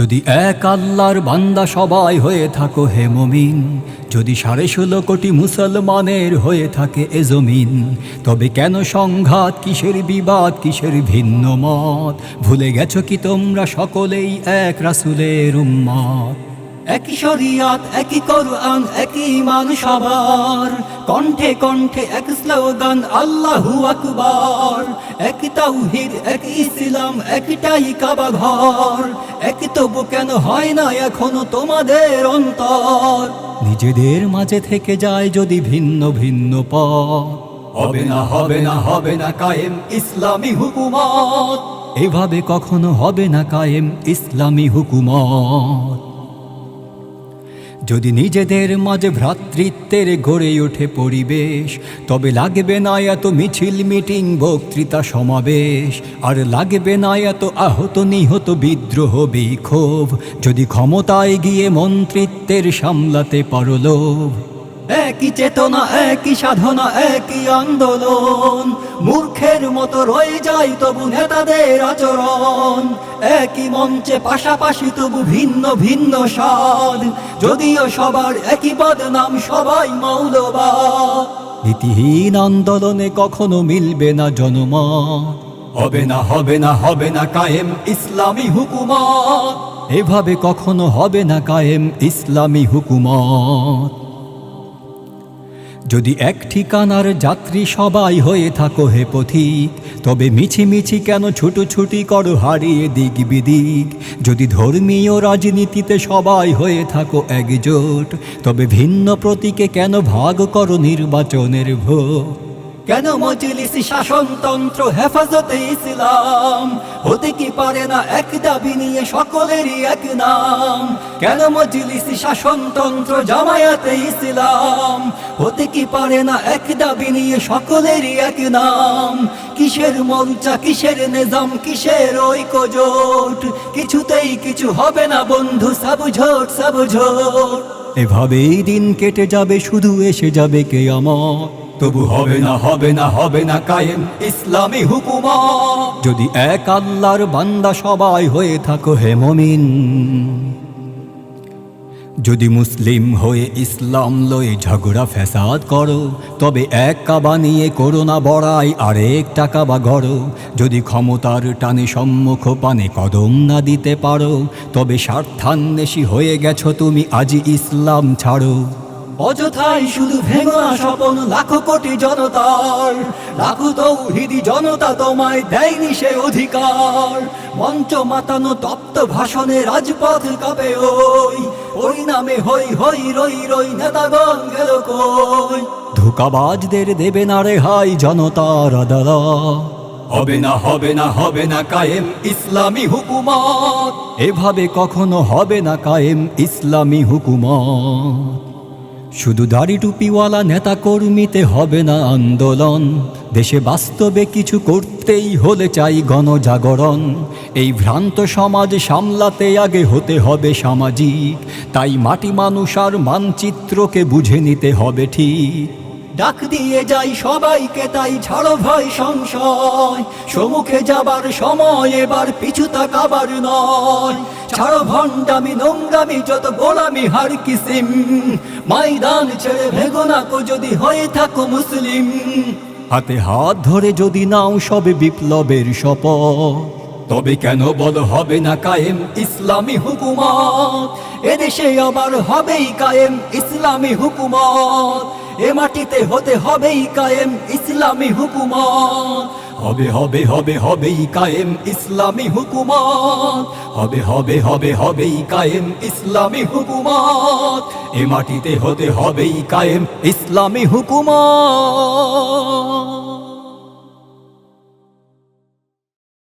যদি এক আল্লাহর বান্দা সবাই হয়ে থাকো হে মুমিন, যদি 16.5 কোটি মুসলমানের হয়ে থাকে এ জমিন, তবে কেন সংঘাত, কিসের বিবাদ, কিসের ভিন্ন মত? ভুলে গেছো কি তোমরা সকলেই এক রাসূলের উম্মত? একই শরিয়াত, একই কোরআন, একই ঈমান সবার, কণ্ঠে কণ্ঠে এক স্লোগান আল্লাহু আকবার। এক তাওহীদ, এক ইসলাম, একটাই কাবা ঘর, এক তবু কেন হয় না এখনো তোমাদের অন্তর? নিজেদের মাঝে থেকে যায় যদি ভিন্ন ভিন্ন পথ, হবে না হবে না হবে না কায়েম ইসলামী হুকুমত। এভাবে কখনো হবে না কায়েম ইসলামী হুকুমত। যদি নিজেদের মাঝে ভ্রাতৃত্বের গড়ে ওঠে পরিবেশ, তবে লাগবে না এত মিছিল, মিটিং, বক্তৃতা, সমাবেশ। আর লাগবে না এত আহত, নিহত, বিদ্রোহ, বিক্ষোভ, যদি ক্ষমতায় গিয়ে মন্ত্রিত্বের সামলাতে পারো লোভ। একই চেতনা, একই সাধনা, একই আন্দোলন, মূর্খের মতো রয়ে যায় তবু নেতাদের আচরণ। একই মঞ্চে পাশাপাশি তবু ভিন্ন ভিন্ন স্বাদ, যদিও সবার একই বদনাম, সবাই মৌলবাদ। নীতিহীন আন্দোলনে কখনো মিলবে না জনমত, হবে না হবে না হবে না কায়েম ইসলামী হুকুমত। এভাবে কখনো হবে না কায়েম ইসলামী হুকুমত। যদি এক ঠিকানার যাত্রী সবাই হয়ে থাকো হে পথিক, তবে মিছিমিছি কেন ছুটোছুটি করো হারিয়ে দিক বিদিক? যদি ধর্মীয় রাজনীতিতে সবাই হয়ে থাকো একজোট, তবে ভিন্ন প্রতীকে কেন ভাগ করো নির্বাচনের ভোট? কেন মজলিসি শাসনতন্ত্র, হেফাজতে ইসলাম হতে কি পারে না এক দাবি নিয়ে সকলেরই এক নাম? কেন মজলিসি শাসনতন্ত্র, জামায়াতে ইসলাম হতে কি পারে না এক দাবি নিয়ে সকলেরই এক নাম? কিসের মোর্চা, কিসের নিজাম, কিসের ঐক্যজোট? কিছুতেই কিছু হবে না বন্ধু, সাবঝোট সাবঝোট। এভাবেই দিন কেটে যাবে, শুধু এসে যাবে কিয়ামত, তবু হবে না হবে না হবে না কায়েম ইসলামী হুকুমত। যদি এক আল্লাহর বান্দা সবাই হয়ে থাকো হে মুমিন, যদি মুসলিম হয়ে ইসলাম লয়ে ঝগড়া ফ্যাসাদ করো, তবে এক কাবা নিয়ে করো না বড়াই, আরেকটা কাবা গড়ো। যদি ক্ষমতার টানে সম্মুখ পানে কদম না দিতে পারো, তবে স্বার্থান্বেষী হয়ে গেছো তুমি, আজই ইসলাম ছাড়ো। অযথাই শুধু ভেঙো না স্বপন লাখো কোটি জনতার, লাখো তৌহিদি জনতা তোমায় দেয়নি সে অধিকার। মঞ্চ মাতানো তপ্ত ভাষণে রাজপথ কাঁপে, ওই নামে হই হই রই রই, নেতাগণ গেল কই? ধোঁকাবাজদের দেবে না রেহাই জনতার আদালত, হবে না হবে না হবে না কায়েম ইসলামী হুকুমত। এভাবে কখনো হবে না কায়েম ইসলামী হুকুমত। শুধু দাড়ি টুপিওয়ালা নেতা কর্মীতে হবে না আন্দোলন, দেশে বাস্তবে কিছু করতেই হলে চাই গণজাগরণ। এই ভ্রান্ত সমাজ সামলাতে আগে হতে হবে সামাজিক, তাই মাটি মানুষ আর মানচিত্রকে বুঝে নিতে হবে ঠিক। ডাক দিয়ে যাই সবাইকে তাই, ছাড়ো ভয় সংশয়, সম্মুখে যাবার সময় এবার পিছু তাকাবার নয়। ছাড়ো ভণ্ডামি নোংরামি, যত গোলামি হার কিসিম, ময়দান ছেড়ে ভেগো না কো যদি হয়ে থাকো মুসলিম। হাতে হাত ধরে যদি নাও সবে বিপ্লবের শপথ, তবে কেন বল হবে না কায়েম ইসলামী হুকুমত? এদেশে আবার হবেই কায়েম ইসলামী হুকুমত, এ মাটিতে হতে হবেই কায়েম ইসলামী হুকুমত। হবে হবে হবে হবেই কায়েম ইসলামী হুকুমত, হবে হবে হবে হবেই কায়েম ইসলামী হুকুমত। এ মাটিতে হতে হবেই কায়েম ইসলামী হুকুমত।